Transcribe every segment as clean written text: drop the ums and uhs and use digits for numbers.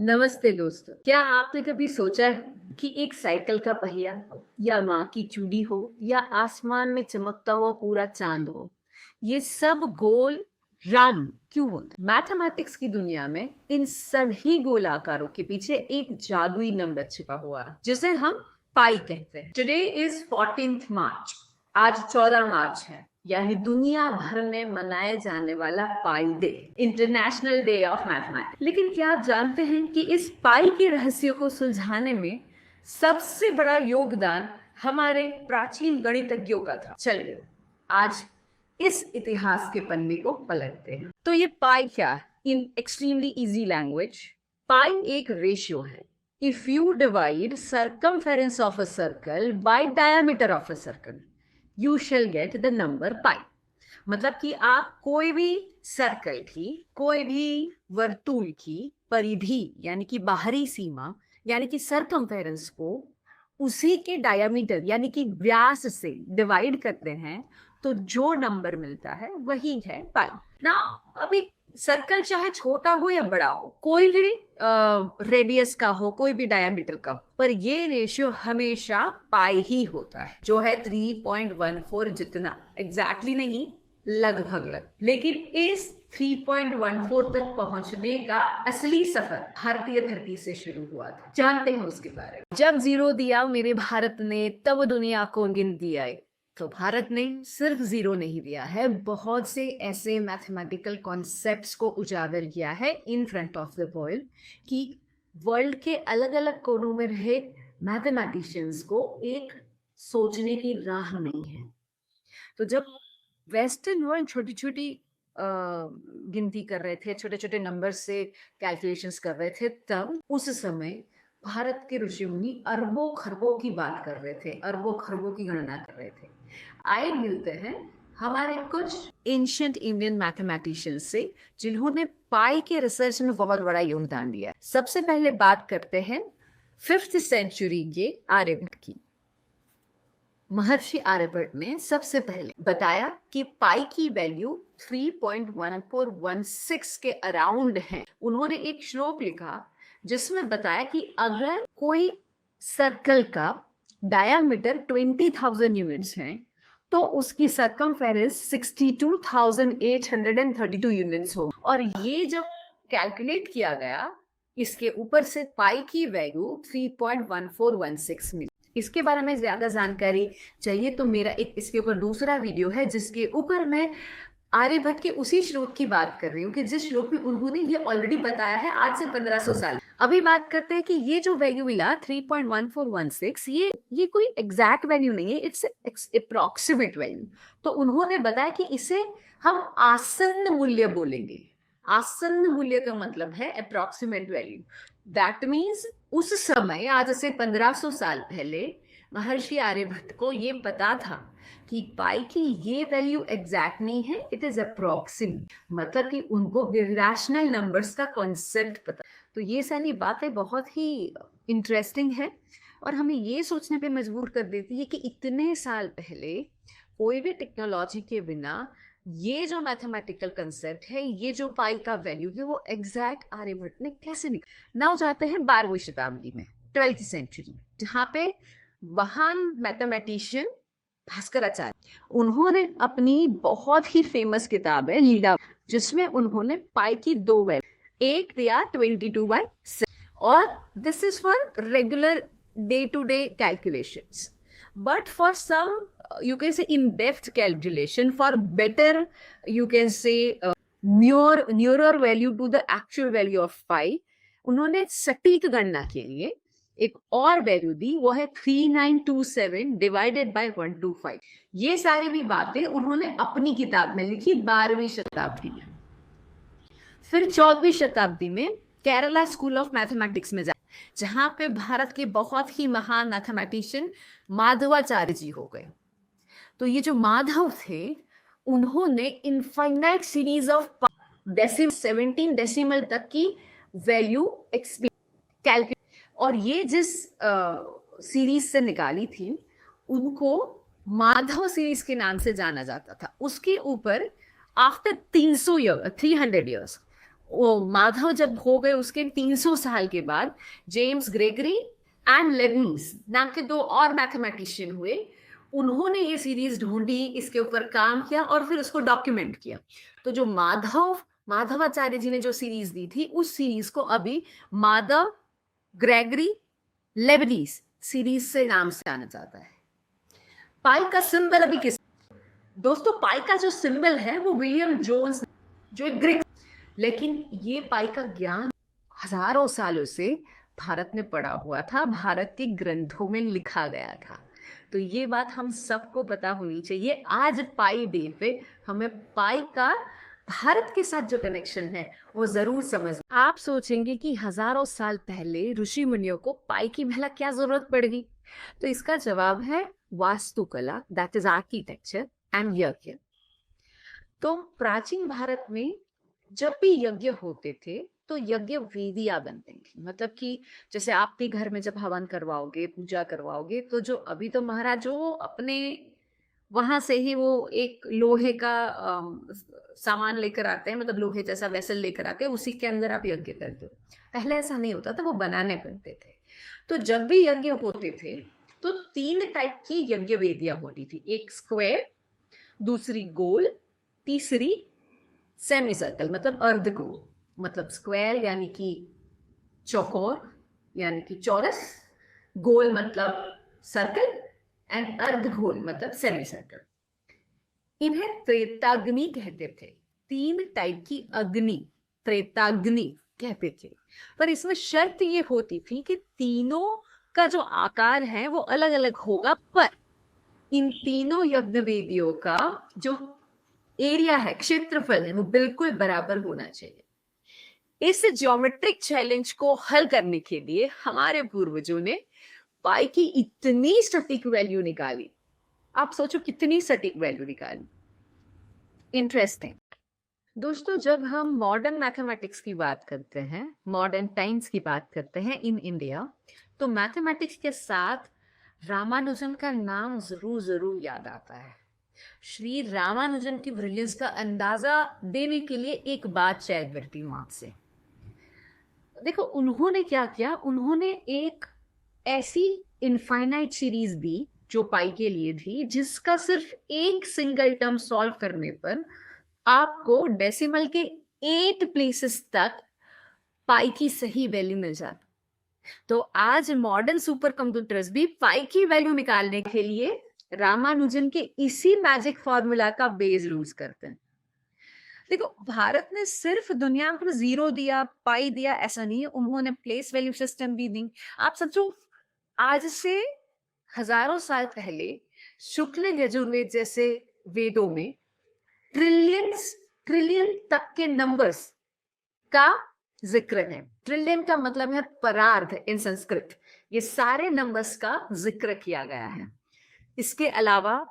नमस्ते दोस्तों। क्या आपने कभी सोचा है कि एक साइकिल का पहिया या माँ की चूड़ी हो या आसमान में चमकता हुआ पूरा चांद हो, ये सब गोल राउंड क्यों होते? मैथमेटिक्स की दुनिया में इन सभी गोल आकारों के पीछे एक जादुई नंबर छिपा हुआ है जिसे हम पाई कहते हैं। टुडे इज 14th मार्च। आज 14 मार्च है, यानी दुनिया भर में मनाए जाने वाला pi day, international day of mathematics. लेकिन क्या आप जानते हैं कि इस पाई के रहस्यों को सुलझाने में सबसे बड़ा योगदान हमारे प्राचीन गणितज्ञों का था। चलिए आज इस इतिहास के पन्ने को पलटते हैं। तो ये पाई क्या है? इन एक्सट्रीमली इजी लैंग्वेज, पाई एक रेशियो है। If you divide circumference of a circle by diameter of a circle, you shell get the number पाई। मतलब कि आप कोई भी सर्कल की, कोई भी वर्तुल की परिधि यानी कि बाहरी सीमा यानी कि सर्कमफेरेंस को उसी के डायमीटर यानी कि व्यास से डिवाइड करते हैं तो जो नंबर मिलता है वही है पाई ना। अभी सर्कल चाहे छोटा हो या बड़ा हो, कोई भी रेडियस का हो, कोई भी डायमीटर का हो, पर ये रेशियो हमेशा पाई ही होता है, जो है 3.14 जितना। एग्जैक्टली नहीं, लगभग। लेकिन इस 3.14 तक पहुंचने का असली सफर भारतीय धरती से शुरू हुआ था। जानते हैं उसके बारे में? जब जीरो दिया मेरे भारत ने, तब दुनिया को गिन दिया। तो भारत ने सिर्फ जीरो नहीं दिया है, बहुत से ऐसे मैथमेटिकल कॉन्सेप्ट्स को उजागर किया है in front of the world कि वर्ल्ड के अलग अलग कोनों में रहे मैथमेटिशियंस को एक सोचने की राह नहीं है। तो जब वेस्टर्न वर्ल्ड छोटी छोटी गिनती कर रहे थे, छोटे छोटे नंबर से कैलकुलेशंस कर रहे थे, तब उस समय भारत के ऋषि मुनि अरबों खरबों की बात कर रहे थे, अरबों खरबों की गणना कर रहे थे। आए मिलते हैं हमारे कुछ एंशियंट इंडियन मैथमेटिशियंस से जिन्होंने पाई के रिसर्च में बहुत बड़ा योगदान दिया। सबसे पहले बात करते हैं 5th सेंचुरी के आर्यभट्ट की। महर्षि आर्यभट्ट ने सबसे पहले बताया कि पाई की वैल्यू 3.1416 के अराउंड है। उन्होंने एक श्लोक लिखा जिसमें बताया कि अगर कोई सर्कल का डायामीटर 20,000 यूनिट्स है तो उसकी सरकमफेरेंस 62,832 यूनिट्स हो। और ये जब कैलकुलेट किया गया, इसके ऊपर से पाई की वैल्यू 3.1416 मिली। इसके बारे में ज्यादा जानकारी चाहिए तो मेरा एक इसके ऊपर दूसरा वीडियो है जिसके ऊपर मैं आर्यभट्ट के उसी श्लोक की बात कर रही हूँ कि जिस श्लोक में उन्होंने ये ऑलरेडी बताया है आज से 1500 साल। अभी बात करते हैं कि ये जो वैल्यू मिला 3.1416, ये कोई एग्जैक्ट वैल्यू नहीं है, इट्स अप्रॉक्सीमेट वैल्यू। तो उन्होंने बताया कि इसे हम आसन्न मूल्य बोलेंगे। आसन्न मूल्य का मतलब है अप्रॉक्सीमेट वैल्यू। दैट मीन्स उस समय, आज से 1500 साल पहले, महर्षि आर्यभट्ट को ये पता था कि पाई की ये वैल्यू एग्जैक्ट नहीं है, इट इज अप्रॉक्सीमेट। मतलब कि उनको इरेशनल नंबर्स का कॉन्सेप्ट पता। तो ये सारी बातें बहुत ही इंटरेस्टिंग है और हमें ये सोचने पे मजबूर कर देती है कि इतने साल पहले कोई भी टेक्नोलॉजी के बिना ये जो मैथमेटिकल कंसेप्ट है, ये जो पाई का वैल्यू है, वो एग्जैक्ट आर्यभट्ट ने कैसे निकाला। नाउ जाते हैं 12वीं शताब्दी में, 12th सेंचुरी, जहाँ पे महान मैथमेटिशियन भास्कराचार्य, उन्होंने अपनी बहुत ही फेमस किताब है लीला, जिसमें उन्होंने पाई की दो वैल्यू, एक दिया 22/7 और this is for regular day to day calculations, but for some you can say in-depth calculation, for better you can say nearer value to the actual value of pi, उन्होंने सटीक गणना के लिए एक और वैल्यू दी, वो है 3927 डिवाइडेड बाय 125। ये सारी भी बातें उन्होंने अपनी किताब में लिखी 12वीं शताब्दी में। फिर 14वीं शताब्दी में केरला स्कूल ऑफ मैथमेटिक्स में जहाँ पे भारत के बहुत ही महान मैथमेटिशियन माधवाचार्य जी हो गए। तो ये जो माधव थे, उन्होंने इनफाइनाइट सीरीज ऑफ 17 डेसिमल तक की वैल्यू कैलकुलेट, और ये जिस सीरीज से निकाली थी उनको माधव सीरीज के नाम से जाना जाता था। उसके ऊपर आफ्टर 300 ईयर 300 ईयर्स वो माधव जब हो गए उसके 300 साल के बाद जेम्स ग्रेगरी एंड लेबनीज नाम के दो और मैथमेटिशियन हुए। उन्होंने ये सीरीज ढूंढी, इसके ऊपर काम किया और फिर उसको डॉक्यूमेंट किया। तो जो माधवाचार्य जी ने जो सीरीज दी थी, उस सीरीज को अभी माधव ग्रेगरी लेबनीज सीरीज से नाम से जाना जाता है। पाई का सिंबल अभी किस दोस्तों, पाई का जो सिंबल है वो विलियम जोन्स, जो एक ग्रीक, लेकिन ये पाई का ज्ञान हजारों सालों से भारत में पड़ा हुआ था, भारत के ग्रंथों में लिखा गया था। तो ये बात हम सबको पता होनी चाहिए। आज पाई डे पे हमें पाई का भारत के साथ जो कनेक्शन है वो जरूर समझ। आप सोचेंगे कि हजारों साल पहले ऋषि मुनियों को पाई की भला क्या जरूरत पड़ गई? तो इसका जवाब है वास्तुकला, दैट इज आर्किटेक्चर एंड यज्ञ। तो प्राचीन भारत में जब भी यज्ञ होते थे तो यज्ञ वेदियां बनते थी। मतलब कि जैसे आप भी घर में जब हवन करवाओगे, पूजा करवाओगे, तो जो अभी तो महाराज जो अपने वहां से ही वो एक लोहे का सामान लेकर आते हैं, मतलब लोहे जैसा वेसल लेकर आते हैं, उसी के अंदर आप यज्ञ करते हो। पहले ऐसा नहीं होता था, वो बनाने पड़ते थे। तो जब भी यज्ञ होते थे तो 3 टाइप की यज्ञ वेदियां होती थी, एक स्क्वायर, दूसरी गोल, तीसरी सेमी सर्कल मतलब अर्धगोल। मतलब स्क्वायर यानी कि चौकोर यानी कि चौरस, गोल मतलब सर्कल एंड अर्धगोल मतलब सेमी सर्कल। इन्हें त्रेताग्नि कहते थे। 3 टाइप की अग्नि त्रेताग्नि कहते थे। पर इसमें शर्त ये होती थी कि तीनों का जो आकार है वो अलग अलग होगा, पर इन तीनों यज्ञ वेदियों का जो एरिया है, क्षेत्रफल है, वो बिल्कुल बराबर होना चाहिए। इस ज्योमेट्रिक चैलेंज को हल करने के लिए हमारे पूर्वजों ने पाई की इतनी सटीक वैल्यू निकाली। आप सोचो कितनी सटीक वैल्यू निकाली। इंटरेस्टिंग दोस्तों, जब हम मॉडर्न मैथमेटिक्स की बात करते हैं, मॉडर्न टाइम्स की बात करते हैं इन इंडिया, तो मैथमेटिक्स के साथ रामानुजन का नाम जरूर जरूर याद आता है। श्री रामानुजन की ब्रिलियंस का अंदाजा देने के लिए एक बात शेयर करती हूँ आपसे। देखो उन्होंने क्या किया, उन्होंने एक ऐसी इनफाइनाइट सीरीज दी जो पाई के लिए थी, जिसका सिर्फ एक सिंगल टर्म सॉल्व करने पर आपको डेसिमल के 8 प्लेसेस तक पाई की सही वैल्यू मिल जाती। तो आज मॉडर्न सुपर कंप्यूटर्स भी पाई की वैल्यू निकालने के लिए रामानुजन के इसी मैजिक फॉर्मूला का बेस यूज करते हैं। देखो भारत ने सिर्फ दुनिया को जीरो दिया, पाई दिया, ऐसा नहीं है, उन्होंने प्लेस वैल्यू सिस्टम भी दी। आप सोचो आज से हजारों साल पहले शुक्ल यजुर्वेद जैसे वेदों में ट्रिलियन तक के नंबर्स का जिक्र है। ट्रिलियन का मतलब है परार्ध इन संस्कृत। ये सारे नंबर्स का जिक्र किया गया है। इसके अलावा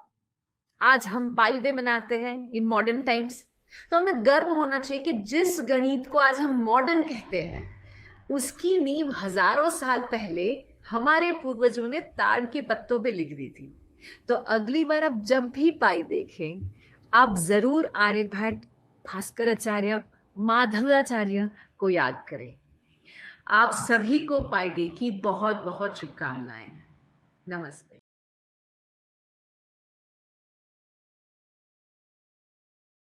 आज हम पाई डे मनाते हैं इन मॉडर्न टाइम्स, तो हमें गर्व होना चाहिए कि जिस गणित को आज हम मॉडर्न कहते हैं, उसकी नींव हजारों साल पहले हमारे पूर्वजों ने ताड़ के पत्तों पे लिख दी थी। तो अगली बार आप जब भी पाई देखें, आप जरूर आर्यभट्ट, भास्कराचार्य, माधवाचार्य को याद करें। आप सभी को पाई डे की बहुत बहुत शुभकामनाएं। नमस्ते।